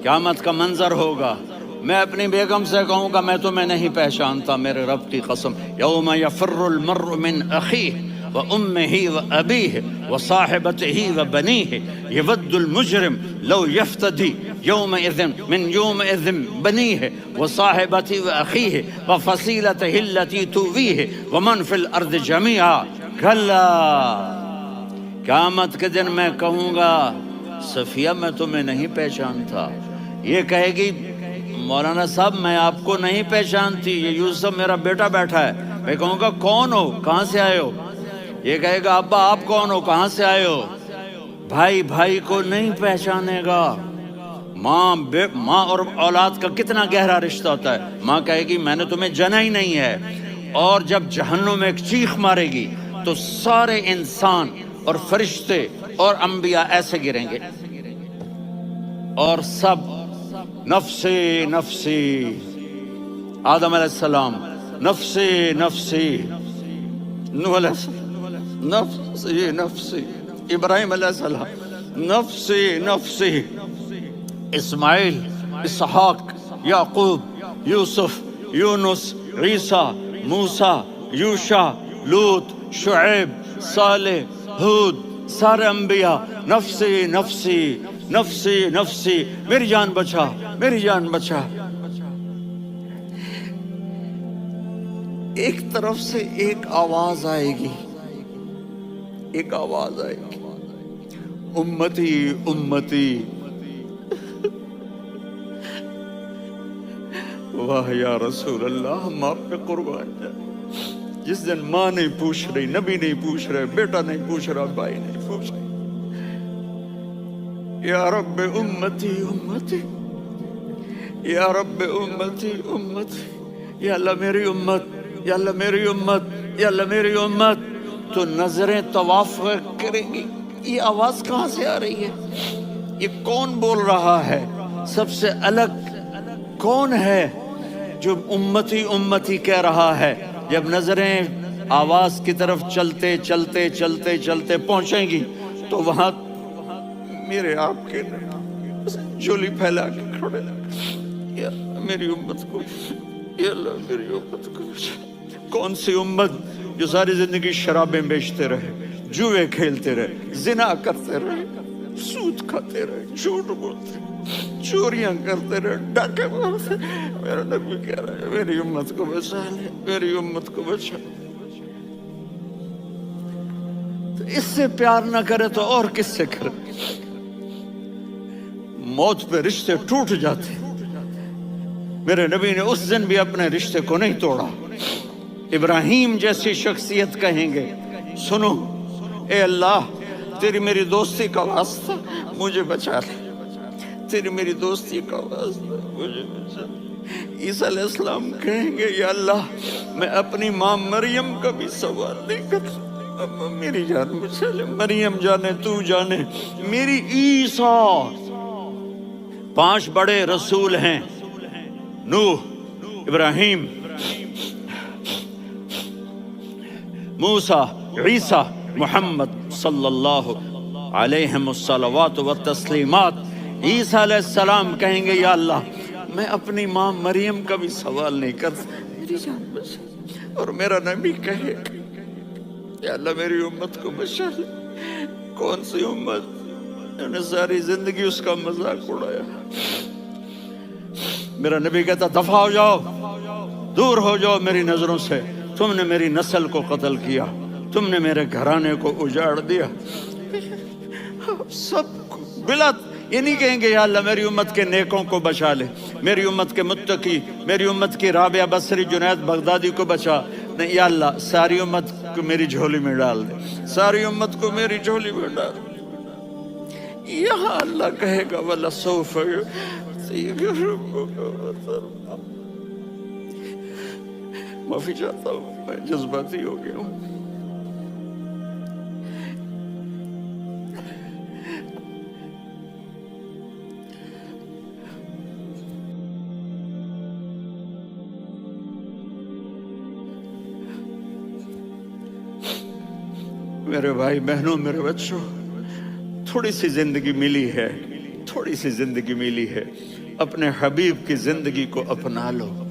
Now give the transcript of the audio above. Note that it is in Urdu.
قیامت کا منظر ہوگا، میں اپنی بیگم سے کہوں گا میں تمہیں نہیں پہچانتا، میرے رب کی قسم، یوم یفر المرء من اخیہ وامہ وابیہ وصاحبتہ وبنیہ یود المجرم لو یفتدی یومئذ من یومئذ بنیہ وصاحبتہ واخیہ وفصیلتہ التی تؤویہ ومن فی الارض جمیعا کلا، قیامت کے دن میں کہوں گا صفیہ میں تمہیں نہیں پہچانتا، یہ کہے گی مولانا صاحب میں آپ کو نہیں پہچانتی، یہ یوسف میرا بیٹا بیٹھا ہے، میں کہوں گا کون ہو، کہاں سے آئے ہو؟ یہ کہے گا ابا آپ کون ہو، کہاں سے آئے ہو؟ بھائی بھائی کو نہیں پہچانے گا۔ ماں اور اولاد کا کتنا گہرا رشتہ ہوتا ہے، ماں کہے گی میں نے تمہیں جنا ہی نہیں ہے، اور جب جہنم میں ایک چیخ مارے گی تو سارے انسان اور فرشتے اور انبیاء ایسے گریں گے اور سب نفسی نفسی، آدم علیہ السلام نفسی نفسی، نوح علیہ السلام نفسی نفسی، ابراہیم علیہ السلام نفسی نفسی، اسماعیل، اسحاق، یعقوب، یوسف، یونس، عیسیٰ، موسیٰ، یوشع، لوط، شعیب، صالح، ہود، سارے انبیاء نفسی نفسی نفسی نفسی، میری جان بچا میری جان بچا۔ ایک طرف سے ایک آواز آئے گی، ایک آواز آئے گی، امتی امتی، واہ یا رسول اللہ ہم آپ پہ قربان جائیں۔ جس دن ماں نہیں پوچھ رہی، نبی نہیں پوچھ رہے، بیٹا نہیں پوچھ رہا، بھائی نہیں پوچھ رہا، یا رب امتی امتی، یا رب امتی امتی، یا اللہ میری امت، یا اللہ میری امت، یا اللہ میری امت، تو نظریں طواف کریں گی، یہ آواز کہاں سے آ رہی ہے؟ یہ کون بول رہا ہے؟ سب سے الگ کون ہے جو امتی امتی کہہ رہا ہے؟ جب نظریں آواز کی طرف چلتے چلتے چلتے چلتے پہنچیں گی تو وہاں میرے آپ کے جھولی پھیلا کے کھڑے، یا میری امت کو، یا اللہ میری امت کو۔ کون سی امت جو ساری زندگی شرابیں بیچتے رہے، جوئے کھیلتے رہے، زنا کرتے رہے، سود کھاتے رہے، جھوٹ بولتے رہے، چوریاں کرتے رہے، ڈاکے مارتے، میرا نبی کہہ رہا ہے میری امت کو بچا لے، میری امت کو بچا لے۔ تو اس سے پیار نہ کرے تو اور کس سے کرے؟ موت پہ رشتے ٹوٹ جاتے، میرے نبی نے اس دن بھی اپنے رشتے کو نہیں توڑا۔ ابراہیم جیسی شخصیت کہیں گے سنو اے اللہ تیری میری دوستی کا واسطہ مجھے بچا لے، تیری میری دوستی کا واسطہ مجھے بچا لے۔ عیسیٰ علیہ السلام کہیں گے یا اللہ میں اپنی ماں مریم کا بھی سوال نہیں کرتا، میری جان بچا لے، مریم جانے تو جانے، میری عیسیٰ۔ 5 بڑے رسول ہیں، نوح، ابراہیم، موسیٰ، عیسیٰ، محمد صلی اللہ علیہ الصلوات والتسلیمات۔ عیسیٰ علیہ السلام کہیں گے یا اللہ میں اپنی ماں مریم کا بھی سوال نہیں کرتا، میری جان بچا۔ اور میرا نبی کہے یا اللہ میری امت کو بچا لے۔ کون سی امت جنہوں نے ساری زندگی اس کا مذاق اڑایا؟ میرا نبی کہتا دفع ہو جاؤ، دور ہو جاؤ میری نظروں سے، تم نے میری نسل کو قتل کیا، تم نے میرے گھرانے کو اجاڑ دیا۔ سب بلا یہ نہیں کہیں گے یا اللہ میری امت کے نیکوں کو بچا لے، میری امت کے متقی، میری امت کی رابعہ بصری، جنید بغدادی کو بچا، نہیں یا اللہ ساری امت کو میری جھولی میں ڈال دے، ساری امت کو میری جھولی میں ڈال دے۔ یہاں اللہ کہے گا وَلَسَوْفَ يُعْطِيكَ رَبُّكَ فَتَرْضَىٰ۔ معافی چاہتا ہوں میں جذباتی ہو گیا ہوں۔ میرے بھائی بہنوں، میرے بچوں، تھوڑی سی زندگی ملی ہے، تھوڑی سی زندگی ملی ہے، اپنے حبیب کی زندگی کو اپنا لو۔